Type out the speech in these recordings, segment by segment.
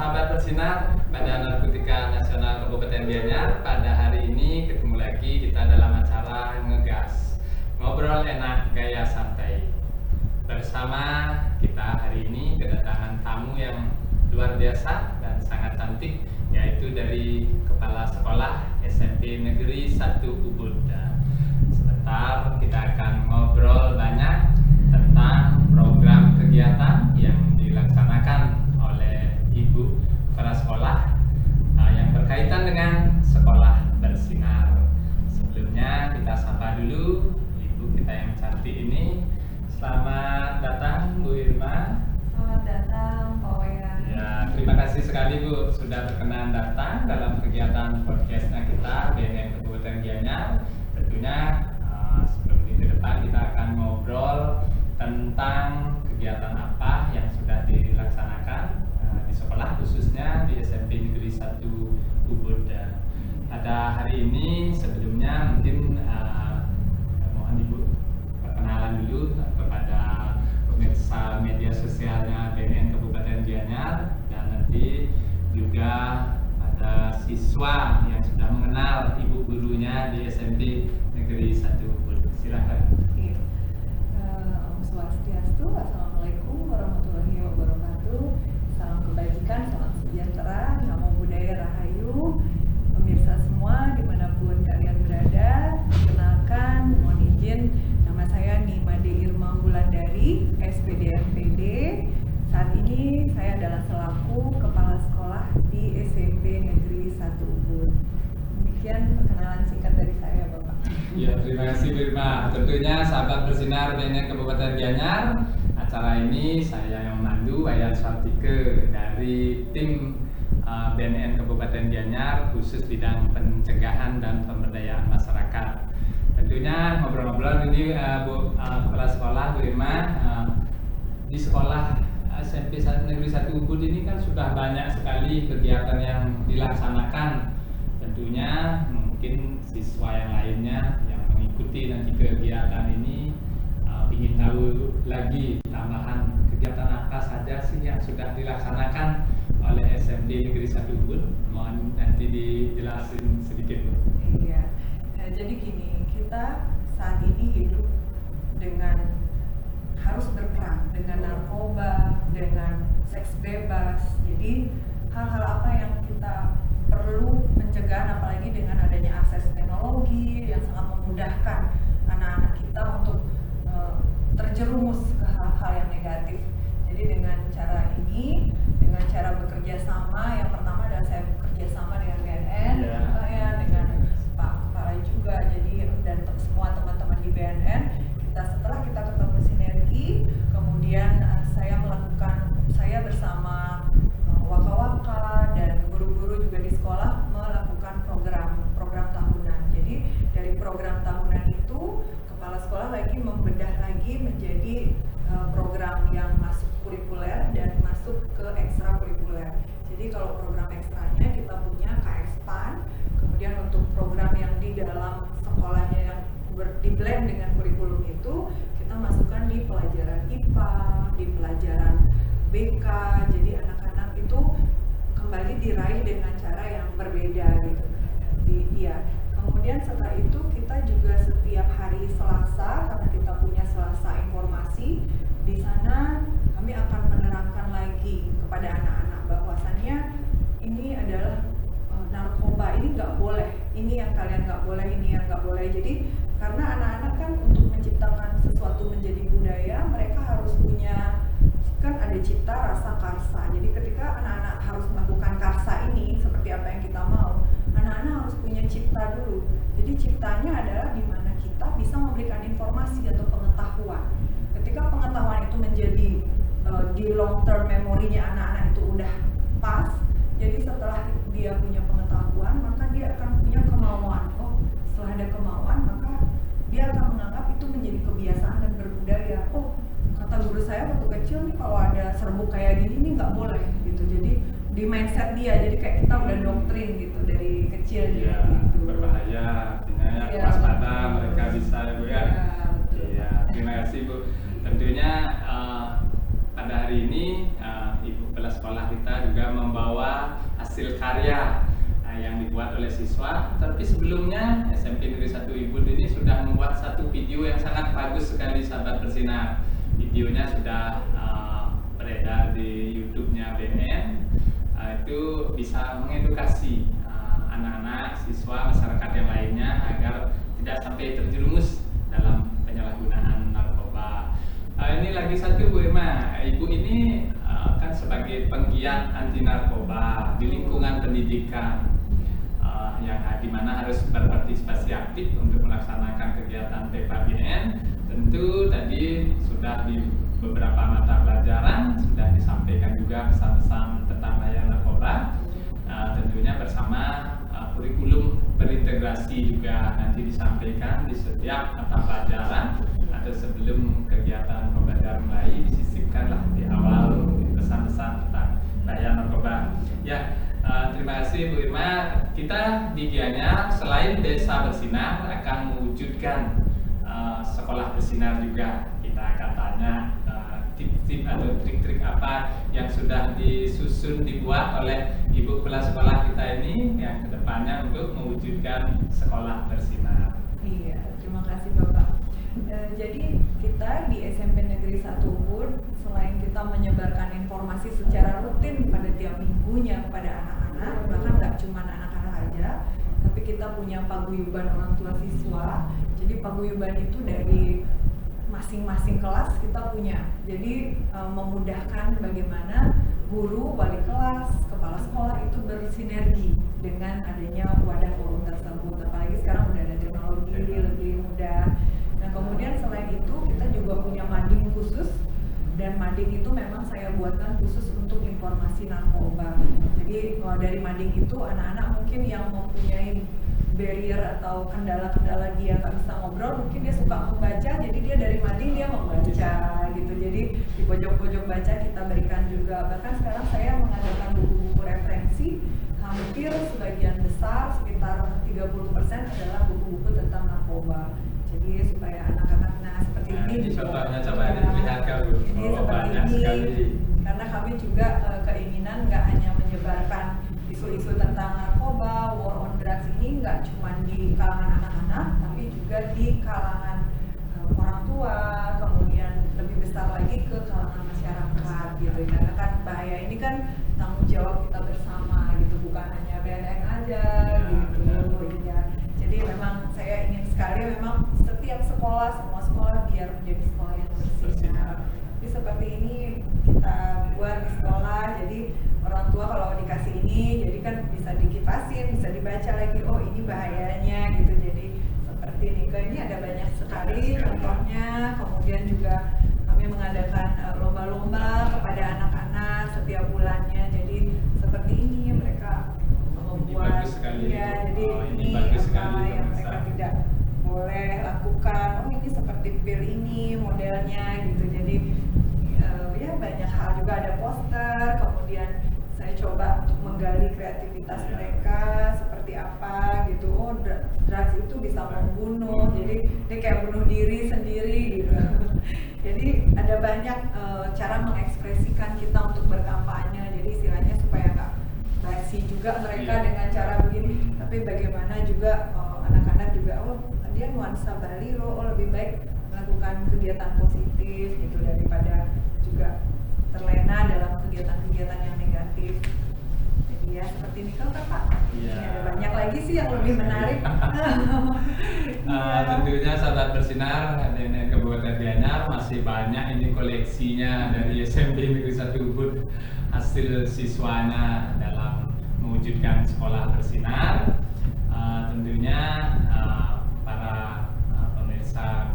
Sahabat bersinar, Badan Narkotika Nasional Kabupaten Gianyar, pada hari ini ketemu lagi kita dalam acara Ngegas, ngobrol enak gaya santai. Bersama kita hari ini kedatangan tamu yang luar biasa dan sangat cantik, yaitu dari Kepala Sekolah SMP Negeri 1 Ubud. Sebentar kita akan ngobrol banyak tentang program kegiatan yang dilaksanakan oleh Ibu Kepala Sekolah yang berkaitan dengan sekolah bersinar. Sebelumnya kita sapa dulu Ibu kita yang cantik ini. Selamat datang Bu Irma. Selamat datang Pak Wayan. Ya, terima kasih sekali Bu sudah berkenan datang dalam kegiatan podcastnya kita BNN Kabupaten Gianyar. Tentunya sebelum di depan kita akan ngobrol tentang kegiatan apa yang sudah dilaksanakan di sekolah, khususnya di SMP Negeri 1 Ubud. Pada hari ini sebelumnya mungkin mohon Ibu perkenalan dulu kepada pemirsa media sosialnya BNN Kabupaten Gianyar, dan nanti juga ada siswa yang sudah mengenal ibu gurunya di SMP Negeri 1 Ubud. Silakan. Om Swastiastu, Assalamualaikum warahmatullahi wabarakatuh. Salam kebajikan, salam sejahtera, namo buddhaya rahayu. Pemirsa semua dimanapun kalian berada, kenalkan, mohon izin, nama saya Nimade Irma Wulandari, SPD MPD. Saat ini saya adalah selaku Kepala Sekolah di SMP Negeri 1 Ubud. Demikian perkenalan singkat dari saya, Bapak. Ya, terima kasih Bu Irma. Tentunya sahabat bersinar BNN Kabupaten Gianyar, acara ini saya yang memandu, Wayan Sartike dari tim BNN Kabupaten Gianyar khusus bidang pencegahan dan pemberdayaan masyarakat. Tentunya ngobrol-ngobrol ini Bu Kepala Sekolah Bu Irma, di sekolah SMP Negeri 1 Ubud ini kan sudah banyak sekali kegiatan yang dilaksanakan. Tentunya mungkin siswa yang lainnya yang mengikuti nanti kegiatan ini ingin tahu lagi tambahan kegiatan apa saja sih yang sudah dilaksanakan oleh SMP Negeri 1 Ubud. Mohon nanti dijelasin sedikit Bu. Iya, jadi gini, kita saat ini hidup dengan harus berperang dengan narkoba, dengan seks bebas. Jadi hal-hal apa yang kita perlu pencegahan, apalagi dengan adanya akses teknologi yang sangat memudahkan anak-anak kita untuk terjerumus ke hal-hal yang negatif. Jadi dengan cara ini, dengan cara bekerja sama, yang pertama adalah saya bekerja sama dengan BNN, dengan Pak Kepala juga, jadi dan semua teman-teman di BNN. Setelah kita ketemu sinergi, kemudian saya bersama waka-waka dan guru-guru juga di sekolah melakukan program tahunan. Jadi dari program tahunan itu kepala sekolah lagi membedah lagi menjadi program yang masuk kurikuler dan masuk ke ekstrakurikuler. Jadi kalau program ekstranya kita punya KEXPAN, kemudian untuk program yang di dalam sekolahnya yang di-blend dengan kurikulum itu kita masukkan di pelajaran IPA, di pelajaran BK. Jadi anak-anak itu kembali diraih dengan cara yang berbeda gitu. Kemudian setelah itu kita juga setiap hari Selasa, karena kita punya Selasa informasi, di sana kami akan menerangkan lagi kepada anak-anak bahwasannya ini adalah narkoba, ini nggak boleh, ini yang kalian nggak boleh, ini yang nggak boleh. Jadi karena anak-anak kan untuk menciptakan sesuatu menjadi budaya, mereka harus punya, kan ada cipta rasa karsa. Jadi ketika anak-anak harus melakukan karsa ini seperti apa yang kita mau, anak-anak harus punya cipta dulu. Jadi ciptanya adalah di mana kita bisa memberikan informasi atau pengetahuan. Ketika pengetahuan itu menjadi di long term memorinya anak-anak itu udah pas, jadi setelah dia punya pengetahuan, maka dia akan punya kemauan. Oh, setelah ada kemauan, maka dia akan menganggap itu menjadi kebiasaan dan berbudaya. Oh, kata guru saya waktu kecil nih kalau ada serbuk kayak gini nih nggak boleh gitu. Jadi di mindset dia, jadi kayak kita udah doktrin gitu dari kecil Ya, gitu. berbahaya, artinya Ya, waspada betul. mereka bisa Bu ya. Iya, terima kasih Bu. Tentunya pada hari ini Ibu Kepala Sekolah kita juga membawa hasil karya yang dibuat oleh siswa. Tapi sebelumnya SMP Negeri 1 Ubud ini sudah membuat satu video yang sangat bagus sekali, sahabat bersinar. Videonya sudah beredar di YouTube-nya BNN. Itu bisa mengedukasi anak-anak, siswa, masyarakat yang lainnya agar tidak sampai terjerumus dalam penyalahgunaan narkoba. Ini lagi satu Bu Irma, Ibu ini kan sebagai penggiat anti narkoba di lingkungan pendidikan, yang dimana harus berpartisipasi aktif untuk melaksanakan kegiatan PKBN. Tentu tadi sudah di beberapa mata pelajaran sudah disampaikan juga pesan-pesan tentang bahaya narkoba. Tentunya bersama kurikulum berintegrasi juga nanti disampaikan di setiap mata pelajaran atau sebelum kegiatan pembelajaran mulai, disisipkanlah di awal pesan-pesan tentang bahaya narkoba. Ya, terima kasih Bu Irma. Kita di Gianyar selain Desa Bersinar akan mewujudkan sekolah bersinar juga. Kita akan tanya tip-tip atau trik-trik apa yang sudah disusun dibuat oleh ibu kepala sekolah kita ini yang kedepannya untuk mewujudkan sekolah bersinar. Iya, terima kasih Bapak. Jadi kita di SMP Negeri 1 Ubud, selain kita menyebarkan informasi secara rutin pada tiap minggunya kepada anak-anak, bahkan nggak cuma anak-anak aja, tapi kita punya paguyuban orang tua siswa. Jadi paguyuban itu dari masing-masing kelas kita punya. Jadi memudahkan bagaimana guru, wali kelas, kepala sekolah itu bersinergi dengan adanya wadah forum tersebut. Apalagi sekarang udah ada teknologi lebih mudah. Nah kemudian selain itu kita juga punya mading khusus, dan mading itu memang saya buatkan khusus untuk informasi narkoba. Jadi dari mading itu anak-anak mungkin yang mempunyai barrier atau kendala-kendala dia nggak bisa ngobrol, mungkin dia suka membaca, jadi dia dari mading dia membaca gitu. Jadi di pojok-pojok baca kita berikan juga. Bahkan sekarang saya mengadakan buku-buku referensi, hampir sebagian besar sekitar 30% adalah buku-buku tentang narkoba. Jadi supaya anak-anak seperti ini contohnya coba diperlihatkan Bu. Ini seperti ini sekali. Karena kami juga keinginan nggak hanya menyebarkan isu-isu tentang narkoba, war on drugs ini nggak cuma di kalangan anak-anak, tapi juga di kalangan orang tua, kemudian lebih besar lagi ke kalangan masyarakat gitu. Karena kan bahaya ini kan tanggung jawab kita bersama gitu, bukan hanya BNN aja gitu. Ya. Jadi memang saya ingin sekali memang setiap sekolah, semua sekolah biar menjadi sekolah yang bersinar. Jadi seperti ini kita buat di sekolah, jadi orang tua kalau dikasih ini, jadi kan bisa dikipasin, bisa dibaca lagi, oh ini bahayanya gitu. Jadi seperti ini ada banyak sekali contohnya. Kemudian juga kami mengadakan lomba-lomba kepada anak-anak setiap bulannya. Jadi seperti ini mereka membuat, ya jadi ini apa yang mereka tidak boleh lakukan. Oh ini seperti pil ini modelnya gitu. Jadi ya banyak hal juga, ada poster. Kemudian saya coba untuk menggali kreativitas mereka seperti apa gitu. Oh drugs itu bisa membunuh, jadi dia kayak bunuh diri sendiri gitu. Jadi ada banyak cara mengekspresikan kita untuk berkampanye. Jadi istilahnya supaya nggak basi juga mereka dengan cara begini, tapi bagaimana juga anak-anak juga, oh dia nuansa Bali loh, oh lebih baik melakukan kegiatan positif gitu daripada juga terlena dalam kegiatan-kegiatan yang negatif. Jadi ya seperti ini kan Pak. Ya. Ada banyak lagi sih yang lebih menarik. Tentunya sahabat bersinar BNN Kabupaten Gianyar masih banyak ini koleksinya dari SMP Negeri 1 Ubud, hasil siswanya dalam mewujudkan sekolah bersinar. Tentunya para pemirsa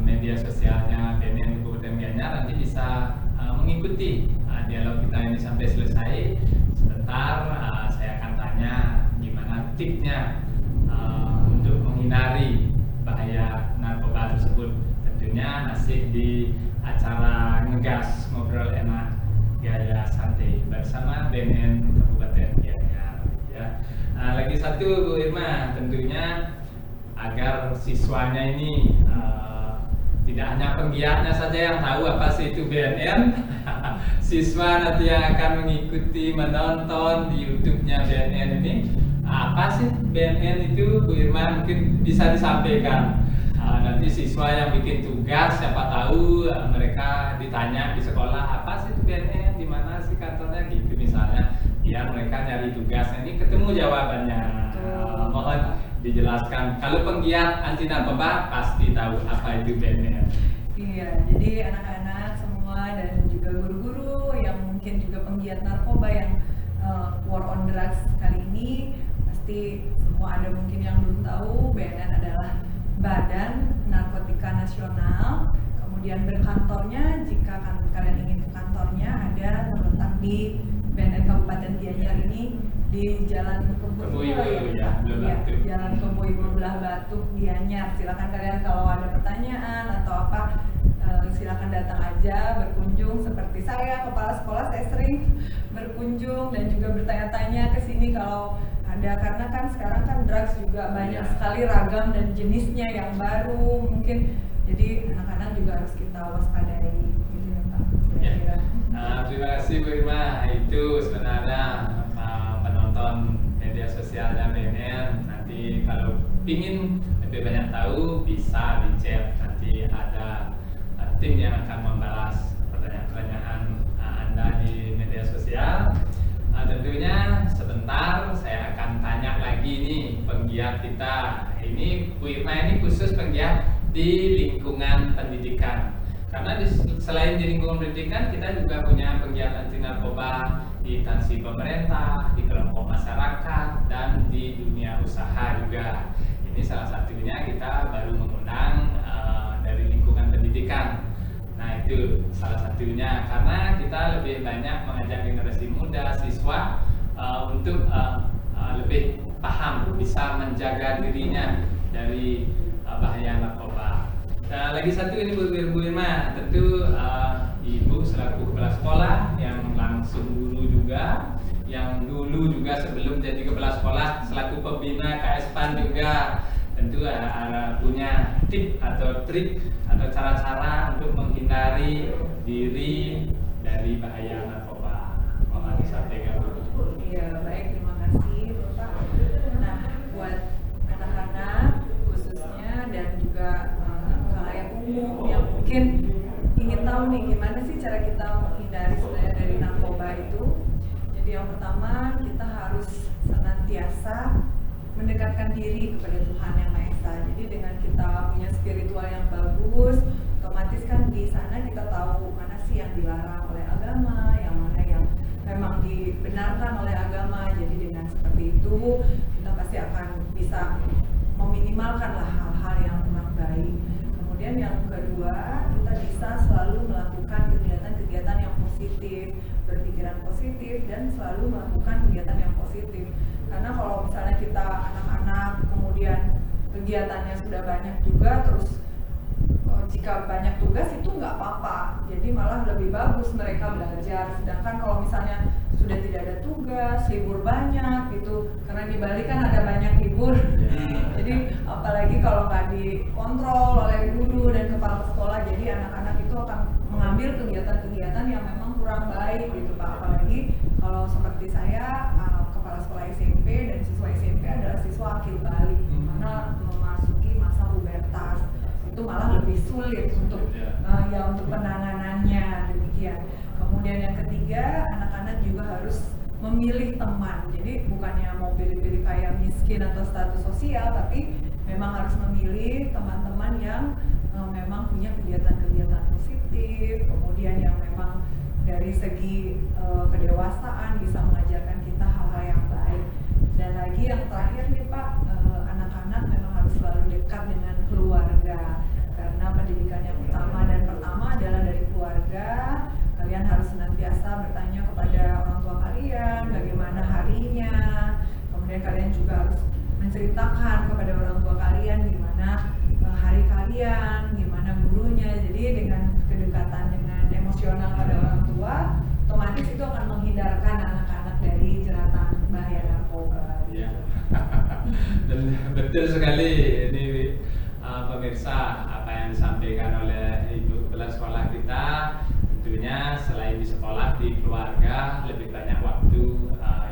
media sosialnya BNN Kabupaten Gianyar nanti bisa mengikuti dialog kita ini sampai selesai. Sebentar saya akan tanya gimana tipsnya untuk menghindari bahaya narkoba tersebut. Tentunya masih di acara Ngegas Ngobrol Enak Gaya Santai bersama BNN Kabupaten Gianyar. Ya. Lagi satu Bu Irma, tentunya agar siswanya ini tidak hanya penggiatnya saja yang tahu apa sih itu BNN, siswa nanti yang akan mengikuti menonton di YouTube-nya BNN ini, apa sih BNN itu, Bu Irma mungkin bisa disampaikan. Nanti siswa yang bikin tugas, siapa tahu mereka ditanya di sekolah, apa sih itu BNN, di mana sih kantornya gitu misalnya, biar mereka nyari tugas ini ketemu jawabannya. Mohon dijelaskan. Kalau penggiat anti narkoba pasti tahu apa itu BNN. Iya, jadi anak-anak semua dan juga guru-guru yang mungkin juga penggiat narkoba yang war on drugs kali ini, pasti semua ada mungkin yang belum tahu BNN adalah Badan Narkotika Nasional. Kemudian berkantornya, jika kalian ingin ke kantornya, ada terletak di BNN Kabupaten Gianyar ini di Jalan Keboiwo ya, Jalan Keboiwo Belah Batu Gianyar. Silakan kalian kalau ada pertanyaan atau apa, silakan datang aja berkunjung. Seperti saya, kepala sekolah, saya sering berkunjung dan juga bertanya-tanya ke sini kalau ada, karena kan sekarang kan drugs juga banyak sekali ragam dan jenisnya yang baru mungkin, jadi anak-anak juga harus kita waspadai gitu ya Pak. Ya. Terima kasih Bu Irma. Itu sebenarnya penonton media sosialnya BNN, nanti kalau ingin lebih banyak tahu bisa di chat, nanti ada tim yang akan membalas pertanyaan-pertanyaan Anda di media sosial. Tentunya sebentar saya akan tanya lagi nih penggiat kita. Ini Bu Irma ini khusus penggiat di lingkungan pendidikan. Karena selain di lingkungan pendidikan, kita juga punya penggiat anti narkoba di instansi pemerintah, di kelompok masyarakat, dan di dunia usaha juga. Ini salah satunya kita baru mengundang dari lingkungan pendidikan. Nah itu salah satunya, karena kita lebih banyak mengajak generasi muda, siswa untuk lebih paham, bisa menjaga dirinya dari bahaya narkoba. Nah, lagi satu ini Bu Irma, tentu Ibu selaku kepala sekolah yang langsung guru juga, yang dulu juga sebelum jadi kepala sekolah selaku pembina KSPAN juga, tentu punya tip atau trik atau cara-cara untuk menghindari diri dari bahaya narkoba. Mohon disampaikan Bu. Iya, baik, terima kasih Bapak. Nah, buat anak-anak khususnya dan juga khalayak umum yang mungkin ingin tahu nih gimana sih cara kita menghindari sebenarnya dari narkoba itu. Jadi yang pertama, kita harus senantiasa mendekatkan diri kepada Tuhan Yang Maha Esa. Jadi dengan kita punya spiritual yang bagus, otomatis kan di sana kita tahu mana sih yang dilarang oleh agama, yang mana yang memang dibenarkan oleh agama. Jadi dengan seperti itu kita pasti akan bisa meminimalkanlah hal-hal yang kurang baik. Kemudian yang kedua, kita bisa selalu melakukan kegiatan-kegiatan yang positif, berpikiran positif, dan selalu melakukan kegiatan yang positif. Karena kalau misalnya kita anak-anak kemudian kegiatannya sudah banyak juga, terus jika banyak tugas itu nggak apa-apa, jadi malah lebih bagus mereka belajar. Sedangkan kalau misalnya sudah tidak ada tugas, libur banyak gitu, karena di Bali kan ada banyak libur, jadi apalagi kalau nggak dikontrol oleh guru dan kepala sekolah, jadi anak-anak itu akan mengambil kegiatan-kegiatan yang memang kurang baik gitu Pak. Apalagi kalau seperti saya, kepala sekolah SMP dan siswa SMP adalah siswa akil balik, mana memasuki masa pubertas, itu malah lebih sulit untuk untuk penanganannya, demikian. Kemudian yang ketiga, anak-anak juga harus memilih teman. Jadi bukannya mau pilih-pilih kayak miskin atau status sosial, tapi memang harus memilih teman-teman yang memang punya kegiatan-kegiatan positif, kemudian yang memang dari segi kedewasaan bisa mengajarkan kita hal-hal yang baik. Dan lagi yang terakhir nih Pak, anak-anak memang harus selalu dekat dengan keluarga, karena pendidikan yang utama dan pertama adalah dari keluarga. Kalian harus senantiasa bertanya kepada orang tua kalian bagaimana harinya, kemudian kalian juga harus menceritakan kepada orang tua kalian gimana hari kalian, gimana gurunya. Jadi dengan kedekatan dengan emosional pada orang tua, otomatis itu akan menghindarkan anak-anak dari jeratan bahaya narkoba. Ya. Dan betul sekali ini pemirsa, apa yang disampaikan oleh Ibu Kepala Sekolah kita, tentunya tentunya selain di sekolah, di keluarga lebih banyak waktu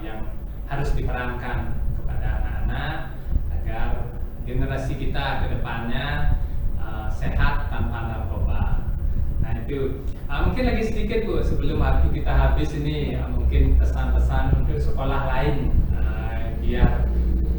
yang harus diperankan kepada anak-anak agar generasi kita ke depannya sehat tanpa narkoba. Nah itu mungkin lagi sedikit Bu sebelum waktu kita habis ini, mungkin pesan-pesan untuk sekolah lain biar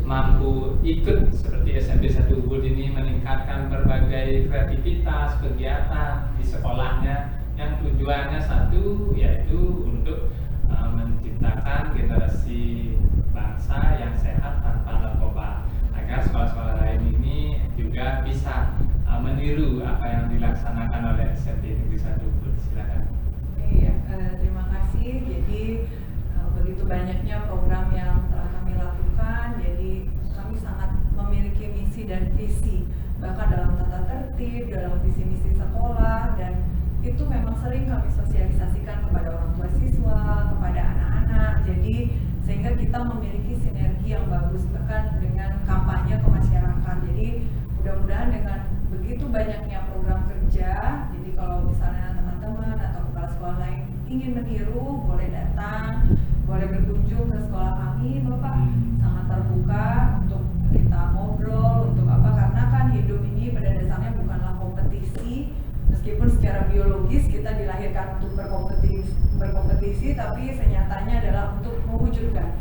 mampu ikut seperti SMP 1 Ubud ini meningkatkan berbagai kreativitas kegiatan di sekolahnya yang tujuannya satu, yaitu untuk menciptakan generasi bangsa yang sehat tanpa narkoba, agar sekolah-sekolah lain ini juga bisa meniru apa yang dilaksanakan oleh SMP Negeri 1 Ubud. Silakan. Iya, terima kasih. Jadi begitu banyaknya program yang telah kami lakukan, jadi kami sangat memiliki misi dan visi, bahkan dalam tata tertib, dalam visi misi sekolah, dan itu memang sering kami sosialisasikan kepada orang tua siswa, kepada anak-anak. Jadi sehingga kita memiliki sinergi yang bagus bahkan dengan kampanye ke masyarakat. Jadi mudah-mudahan dengan begitu banyaknya program kerja, jadi kalau misalnya teman-teman atau kepala sekolah lain ingin meniru, boleh datang, boleh berkunjung ke sekolah kami, Bapak. Sangat terbuka untuk kita ngobrol, untuk apa, karena kan hidup ini pada dasarnya bukanlah kompetisi. Meskipun secara biologis kita dilahirkan untuk berkompetisi, tapi senyatanya adalah untuk mewujudkan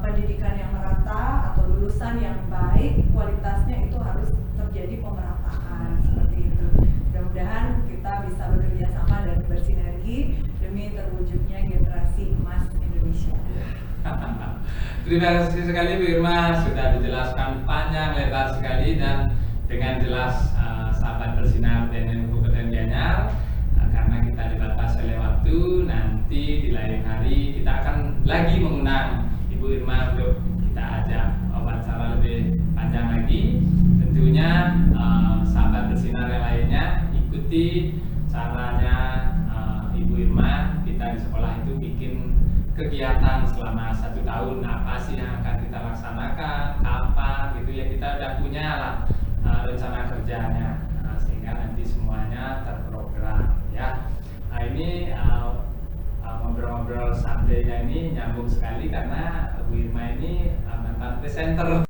pendidikan yang merata atau lulusan yang baik, kualitasnya itu harus terjadi pemerataan seperti itu. Mudah-mudahan kita bisa bekerja sama dan bersinergi demi terwujudnya generasi emas Indonesia. Terima kasih sekali Bu Irma, sudah dijelaskan panjang lebar sekali dan dengan jelas sahabat bersinar BNN Kabupaten Gianyar. Karena kita dibatasi oleh waktu, nanti di lain hari kita akan lagi mengundang Ibu Irma untuk kita ajak wawancara lebih panjang lagi. Tentunya sahabat bersinar yang lainnya ikuti caranya Ibu Irma. Kita di sekolah itu bikin kegiatan selama 1 tahun, apa sih yang akan kita laksanakan, kapan gitu ya, kita udah punya lah rencana kerjanya, sehingga nanti semuanya terprogram ya. Nah ini ngobrol-ngobrol santainya ini nyambung sekali karena Bu Irma ini mantan presenter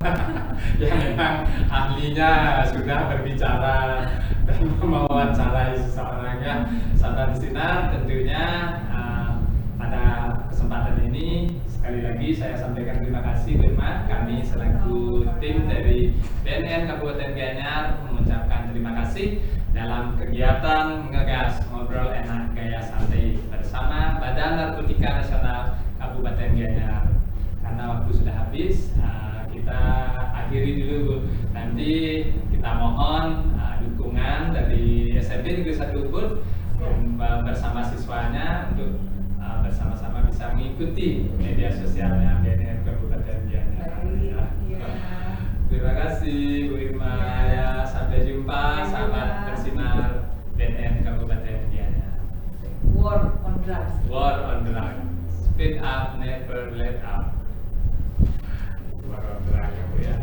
yang memang ahlinya sudah berbicara dan mewawancarai seseorang ya. Sahabat bersinar, tentunya pada kesempatan ini sekali lagi saya sampaikan terima kasih Bu Irma. Kami selaku tim dari BNN Kabupaten Gianyar mengucapkan terima kasih dalam kegiatan Ngegas Ngobrol Enak Gaya Santai bersama Badan Narkotika Nasional Kabupaten Gianyar. Karena waktu sudah habis, kita akhiri dulu Bu. Nanti kita mohon dukungan dari SMP Negeri 1 Ubud bersama siswanya untuk bersama-sama bisa mengikuti media sosialnya BNN Kabupaten Gianyar. Terima kasih Bu Irma ya. Sampai jumpa sahabat bersinar BNN Kabupaten Gianyar. War on drugs. War on drugs. Speed up, never let up. War on drugs ya Bu ya.